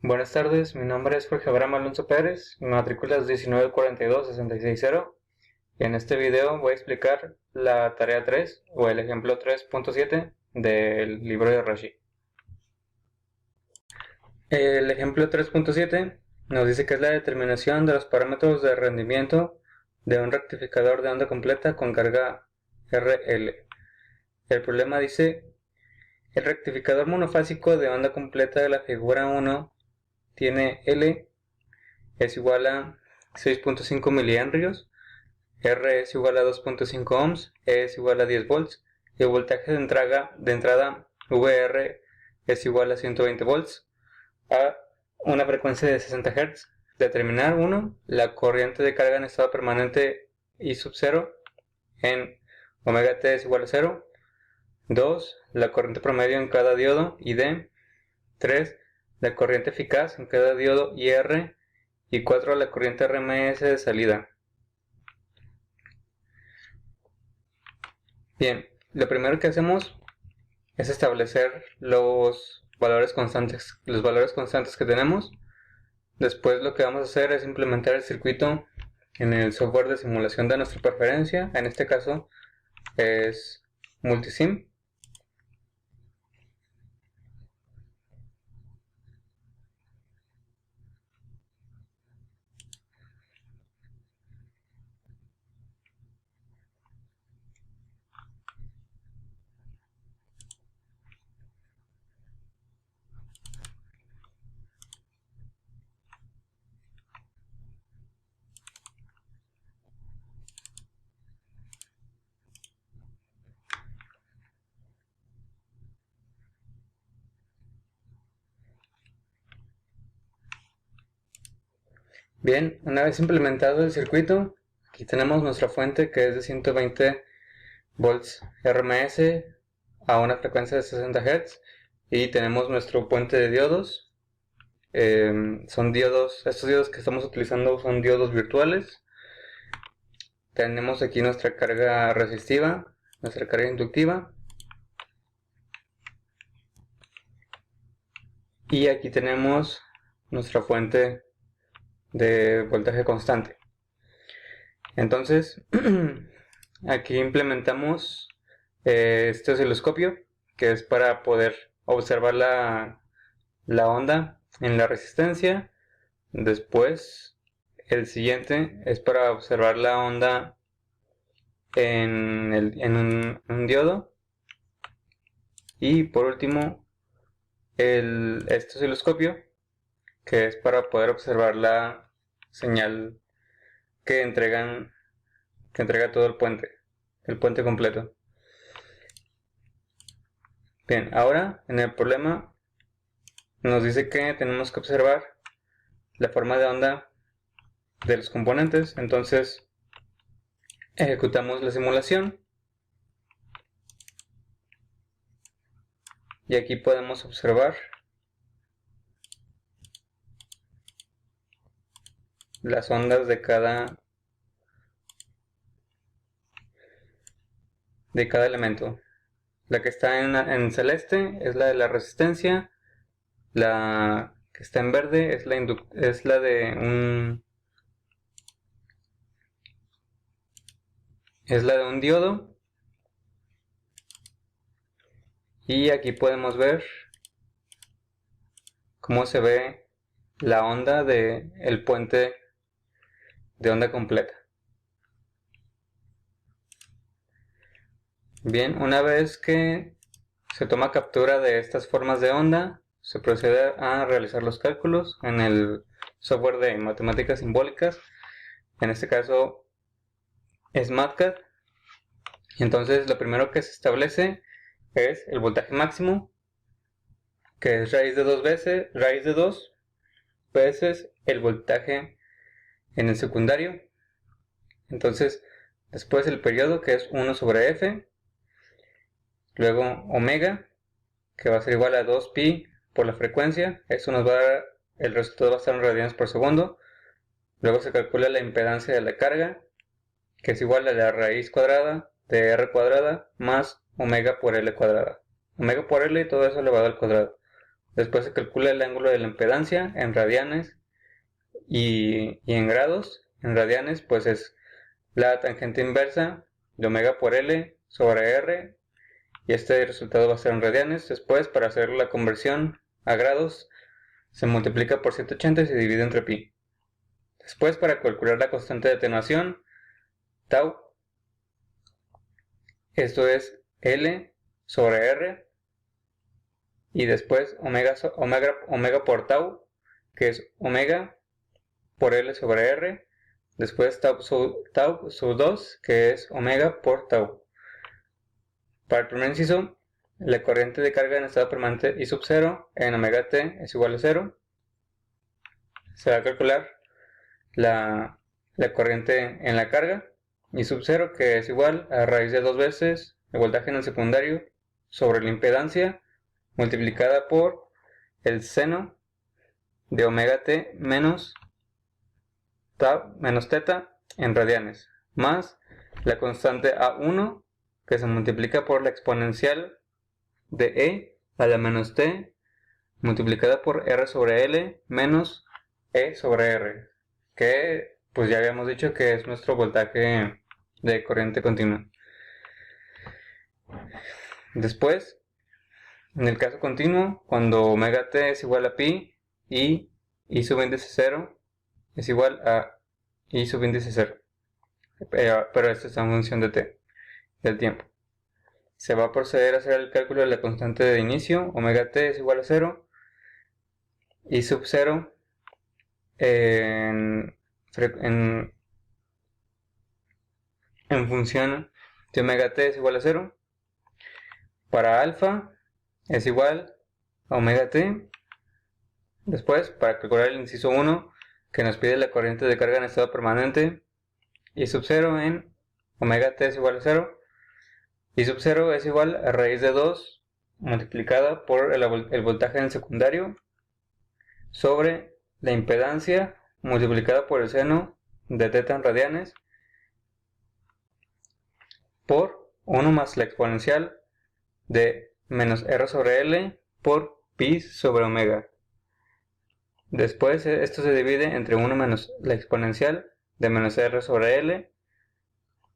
Buenas tardes, mi nombre es Jorge Abraham Alonso Pérez, mi matrícula es 1942-660. Y en este video voy a explicar la tarea 3 o el ejemplo 3.7 del libro de Rashi. El ejemplo 3.7 nos dice que es la determinación de los parámetros de rendimiento de un rectificador de onda completa con carga RL. El problema dice: el rectificador monofásico de onda completa de la figura 1 tiene L es igual a 6.5 milihenrios, R es igual a 2.5 ohms, E es igual a 10 volts y el voltaje de entrada VR es igual a 120 volts a una frecuencia de 60 Hz. Determinar 1. La corriente de carga en estado permanente I sub 0 en omega t es igual a 0. 2. La corriente promedio en cada diodo ID. 3. La corriente eficaz en cada diodo IR. Y 4. La corriente RMS de salida. Bien, lo primero que hacemos es establecer los valores constantes que tenemos. Después lo que vamos a hacer es implementar el circuito en el software de simulación de nuestra preferencia. En este caso es Multisim. Bien, una vez implementado el circuito, aquí tenemos nuestra fuente que es de 120 volts RMS a una frecuencia de 60 Hz y tenemos nuestro puente de diodos. Son diodos, estos diodos que estamos utilizando son diodos virtuales. Tenemos aquí nuestra carga resistiva, nuestra carga inductiva. Y aquí tenemos nuestra fuente de voltaje constante. Entonces, aquí implementamos este osciloscopio, que es para poder observar la onda en la resistencia. Después, el siguiente es para observar la onda en un diodo. Y por último, este osciloscopio, que es para poder observar la señal que entrega todo el puente completo. Bien, ahora en el problema nos dice que tenemos que observar la forma de onda de los componentes. Entonces ejecutamos la simulación y aquí podemos observar las ondas de cada elemento. La que está en celeste es la de la resistencia, la que está en verde es la de un diodo. Y aquí podemos ver cómo se ve la onda del puente de onda completa. Bien, una vez que se toma captura de estas formas de onda, se procede a realizar los cálculos en el software de matemáticas simbólicas. En este caso es MATCAD. Entonces lo primero que se establece es el voltaje máximo, que es raíz de 2 veces el voltaje en el secundario. Entonces después el periodo, que es 1 sobre f, luego omega, que va a ser igual a 2pi por la frecuencia. Eso nos va a dar, el resultado va a estar en radianes por segundo. Luego se calcula la impedancia de la carga, que es igual a la raíz cuadrada de r cuadrada más omega por l cuadrada. Omega por l y todo eso elevado al cuadrado. Después se calcula el ángulo de la impedancia en radianes y en grados. En radianes pues es la tangente inversa de omega por L sobre R, y este resultado va a ser en radianes. Después, para hacer la conversión a grados, se multiplica por 180 y se divide entre pi. Después, para calcular la constante de atenuación, tau, esto es L sobre R, y después omega por tau, que es omega por L sobre R. Después tau sub 2, que es omega por tau. Para el primer inciso, la corriente de carga en estado permanente I sub 0 en omega t es igual a 0. Se va a calcular la corriente en la carga I sub 0, que es igual a raíz de 2 veces el voltaje en el secundario sobre la impedancia multiplicada por el seno de omega t menos teta en radianes, más la constante A1, que se multiplica por la exponencial de E a la menos t multiplicada por R sobre L menos E sobre R, que pues ya habíamos dicho que es nuestro voltaje de corriente continua. Después, en el caso continuo, cuando omega t es igual a pi y I sub índice 0 es igual a I sub índice 0, pero esto está en función de t, del tiempo. Se va a proceder a hacer el cálculo de la constante de inicio. Omega t es igual a 0, I sub 0 en función de omega t es igual a 0. Para alfa es igual a omega t. Después, para calcular el inciso 1, que nos pide la corriente de carga en estado permanente, I sub 0 en omega t es igual a 0. I sub 0 es igual a raíz de 2 multiplicada por el voltaje en el secundario sobre la impedancia multiplicada por el seno de teta en radianes por 1 más la exponencial de menos R sobre L por pi sobre omega. Después esto se divide entre 1 menos la exponencial de menos R sobre L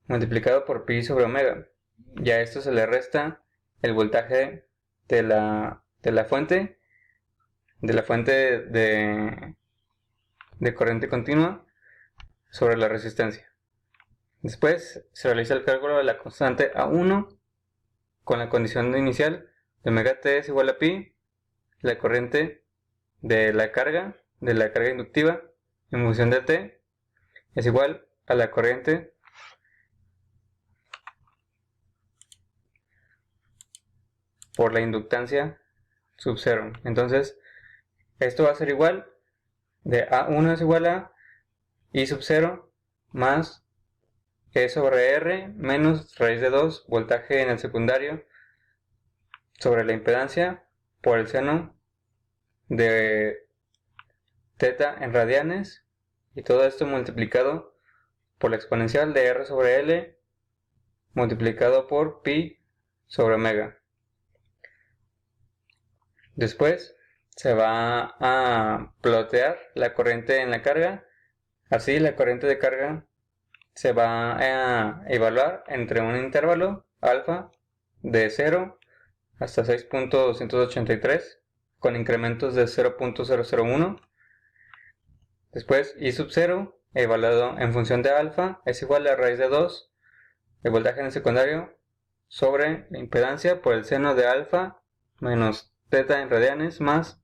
multiplicado por pi sobre omega. Y a esto se le resta el voltaje de la fuente de corriente continua sobre la resistencia. Después se realiza el cálculo de la constante A1 con la condición inicial de omega t es igual a pi, la corriente de la carga inductiva en función de t es igual a la corriente por la inductancia sub 0. Entonces, esto va a ser igual de A1 es igual a I sub 0 más E sobre R menos raíz de 2 voltaje en el secundario sobre la impedancia por el seno de teta en radianes, y todo esto multiplicado por la exponencial de R sobre L multiplicado por pi sobre omega. Después se va a plotear la corriente en la carga. Así la corriente de carga se va a evaluar entre un intervalo alfa de 0 hasta 6.283 con incrementos de 0.001. Después I sub 0 evaluado en función de alfa es igual a raíz de 2 el voltaje en el secundario sobre la impedancia por el seno de alfa menos teta en radianes más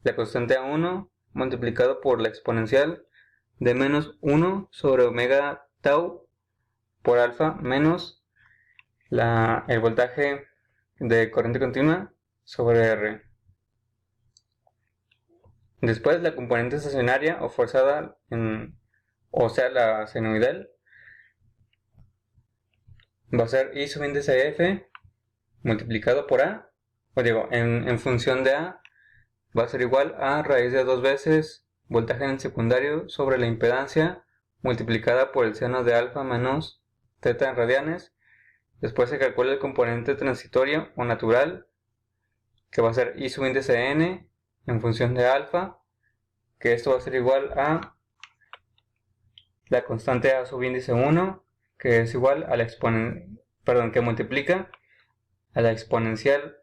la constante A1 multiplicado por la exponencial de menos 1 sobre omega tau por alfa menos el voltaje de corriente continua sobre R. Después la componente estacionaria o forzada, o sea la senoidal, va a ser I sub índice F multiplicado por A, en función de A, va a ser igual a raíz de 2 veces voltaje en el secundario sobre la impedancia multiplicada por el seno de alfa menos teta en radianes. Después se calcula el componente transitorio o natural, que va a ser I sub índice N en función de alfa, que esto va a ser igual a la constante a subíndice 1, que es igual a la que multiplica a la exponencial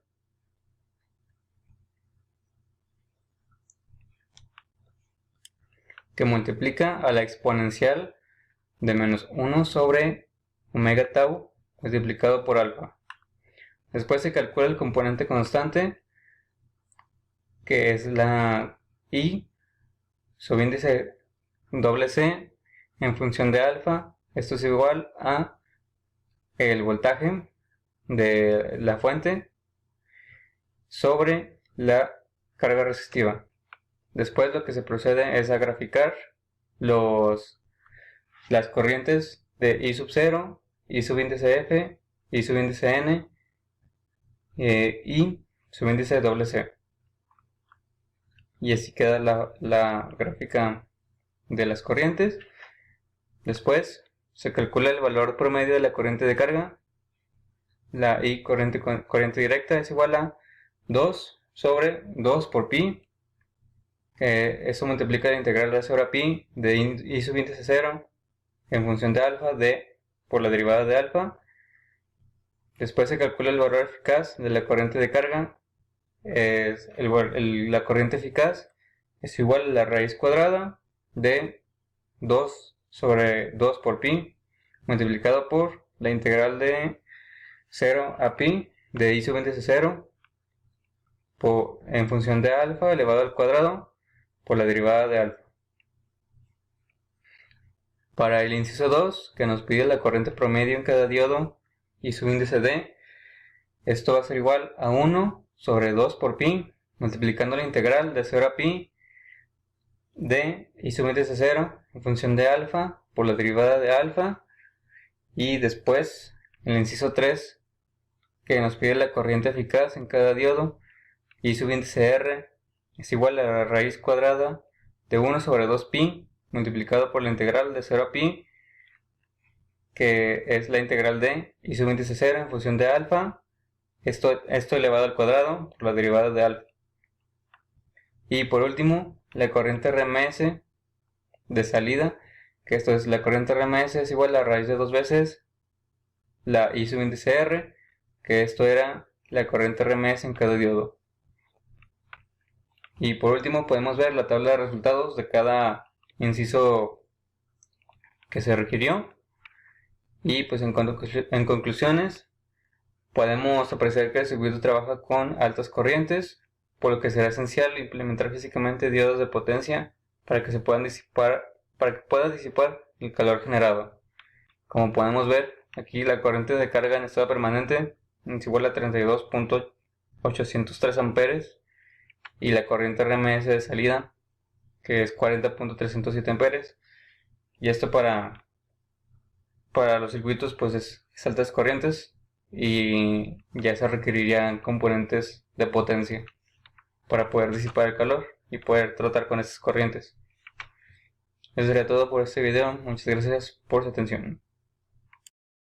de menos 1 sobre omega tau multiplicado por alfa. Después se calcula el componente constante, que es la I subíndice doble C en función de alfa. Esto es igual a el voltaje de la fuente sobre la carga resistiva. Después lo que se procede es a graficar las corrientes de I sub 0, I subíndice F, I subíndice N y subíndice doble C. Y así queda la gráfica de las corrientes. Después se calcula el valor promedio de la corriente de carga. La I corriente directa es igual a 2 sobre 2 por pi. Eso multiplica la integral de 0 a pi de I subíndice 0 en función de alfa por la derivada de alfa. Después se calcula el valor eficaz de la corriente de carga. La corriente eficaz es igual a la raíz cuadrada de 2 sobre 2 por pi multiplicado por la integral de 0 a pi de I subíndice 0 en función de alfa elevado al cuadrado por la derivada de alfa. Para el inciso 2, que nos pide la corriente promedio en cada diodo y su índice D, esto va a ser igual a 1 sobre 2 por pi, multiplicando la integral de 0 a pi de I sub índice 0 en función de alfa por la derivada de alfa. Y después el inciso 3, que nos pide la corriente eficaz en cada diodo y su índice R es igual a la raíz cuadrada de 1 sobre 2 pi multiplicado por la integral de 0 a pi, que es la integral de I sub índice 0 en función de alfa, esto elevado al cuadrado por la derivada de alfa. Y por último, la corriente RMS de salida, que esto es la corriente RMS es igual a la raíz de 2 veces la I sub índice R, que esto era la corriente RMS en cada diodo. Y por último podemos ver la tabla de resultados de cada inciso que se requirió. Y pues en conclusiones, podemos apreciar que el circuito trabaja con altas corrientes, por lo que será esencial implementar físicamente diodos de potencia para que pueda disipar el calor generado. Como podemos ver, aquí la corriente de carga en estado permanente es igual a 32.803 amperes y la corriente RMS de salida, que es 40.307 amperes. Y esto para los circuitos pues es altas corrientes, y ya se requerirían componentes de potencia para poder disipar el calor y poder tratar con estas corrientes. Eso sería todo por este video. Muchas gracias por su atención.